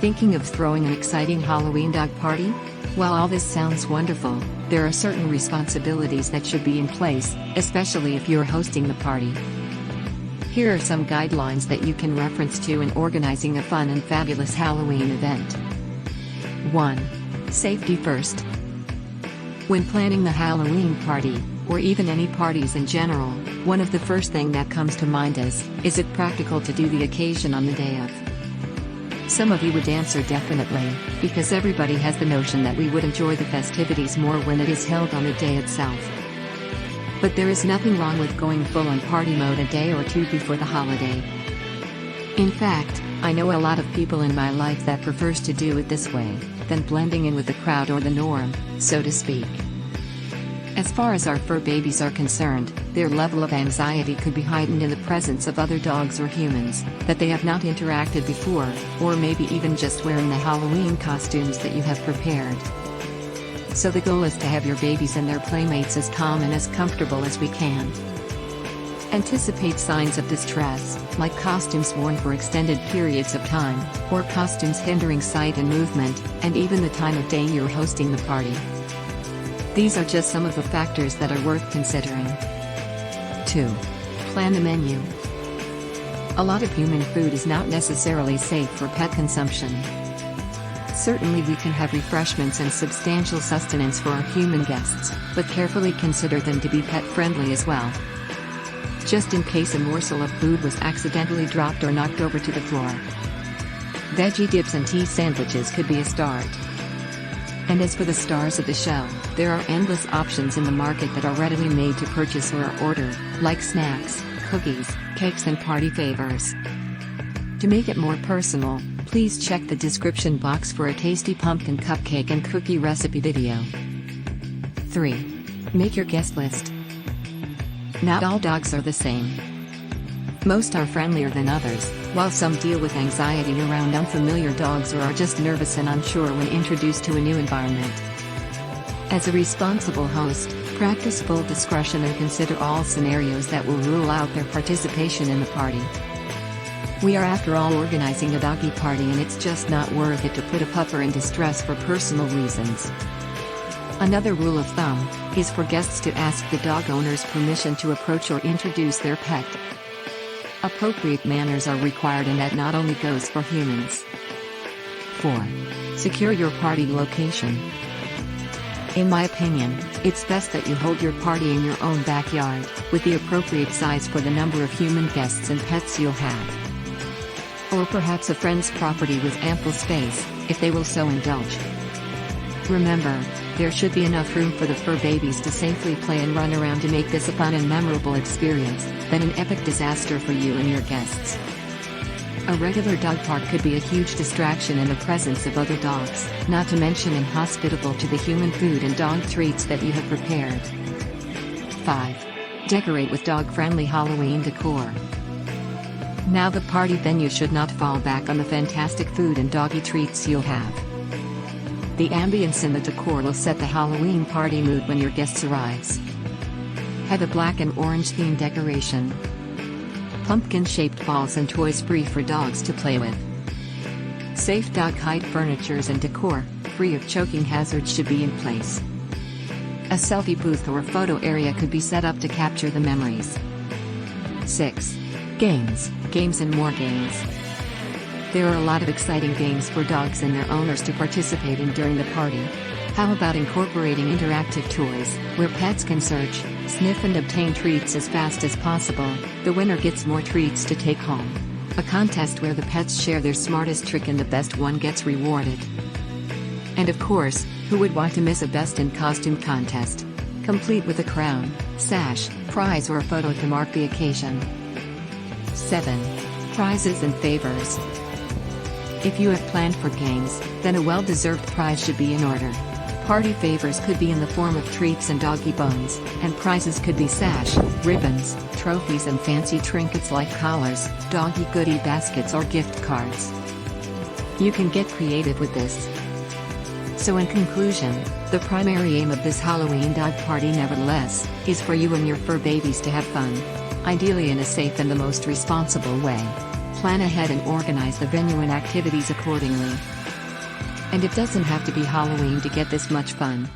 Thinking of throwing an exciting Halloween dog party? While all this sounds wonderful, there are certain responsibilities that should be in place, especially if you're hosting the party. Here are some guidelines that you can reference to in organizing a fun and fabulous Halloween event. 1. Safety first. When planning the Halloween party, or even any parties in general, one of the first thing that comes to mind is it practical to do the occasion on the day of? Some of you would answer definitely, because everybody has the notion that we would enjoy the festivities more when it is held on the day itself. But there is nothing wrong with going full on party mode a day or two before the holiday. In fact, I know a lot of people in my life that prefers to do it this way, than blending in with the crowd or the norm, so to speak. As far as our fur babies are concerned, their level of anxiety could be heightened in the presence of other dogs or humans that they have not interacted before, or maybe even just wearing the Halloween costumes that you have prepared. So the goal is to have your babies and their playmates as calm and as comfortable as we can. Anticipate signs of distress, like costumes worn for extended periods of time, or costumes hindering sight and movement, and even the time of day you're hosting the party. These are just some of the factors that are worth considering. 2. Plan the menu. A lot of human food is not necessarily safe for pet consumption. Certainly we can have refreshments and substantial sustenance for our human guests, but carefully consider them to be pet-friendly as well. Just in case a morsel of food was accidentally dropped or knocked over to the floor. Veggie dips and tea sandwiches could be a start. And as for the stars of the show, there are endless options in the market that are readily made to purchase or order, like snacks, cookies, cakes and party favors. To make it more personal, please check the description box for a tasty pumpkin cupcake and cookie recipe video. 3. Make your guest list. Not all dogs are the same. Most are friendlier than others, while some deal with anxiety around unfamiliar dogs or are just nervous and unsure when introduced to a new environment. As a responsible host, practice full discretion and consider all scenarios that will rule out their participation in the party. We are after all organizing a doggy party, and it's just not worth it to put a pupper in distress for personal reasons. Another rule of thumb is for guests to ask the dog owner's permission to approach or introduce their pet. Appropriate manners are required, and that not only goes for humans. 4. Secure your party location. In my opinion, it's best that you hold your party in your own backyard, with the appropriate size for the number of human guests and pets you'll have. Or perhaps a friend's property with ample space, if they will so indulge. Remember, there should be enough room for the fur babies to safely play and run around to make this a fun and memorable experience, than an epic disaster for you and your guests. A regular dog park could be a huge distraction in the presence of other dogs, not to mention inhospitable to the human food and dog treats that you have prepared. 5. Decorate with dog-friendly Halloween decor. Now the party venue should not fall back on the fantastic food and doggy treats you'll have. The ambience and the decor will set the Halloween party mood when your guests arrives. Have a black and orange themed decoration. Pumpkin-shaped balls and toys free for dogs to play with. Safe dog hide furnitures and decor, free of choking hazards, should be in place. A selfie booth or photo area could be set up to capture the memories. 6. Games and more games. There are a lot of exciting games for dogs and their owners to participate in during the party. How about incorporating interactive toys, where pets can search, sniff and obtain treats as fast as possible? The winner gets more treats to take home. A contest where the pets share their smartest trick and the best one gets rewarded. And of course, who would want to miss a best in costume contest? Complete with a crown, sash, prize or a photo to mark the occasion. 7. Prizes and favors. If you have planned for games, then a well-deserved prize should be in order. Party favors could be in the form of treats and doggy bones, and prizes could be sash, ribbons, trophies and fancy trinkets like collars, doggy goodie baskets or gift cards. You can get creative with this. So in conclusion, the primary aim of this Halloween dog party nevertheless, is for you and your fur babies to have fun. Ideally in a safe and the most responsible way. Plan ahead and organize the venue and activities accordingly. And it doesn't have to be Halloween to get this much fun.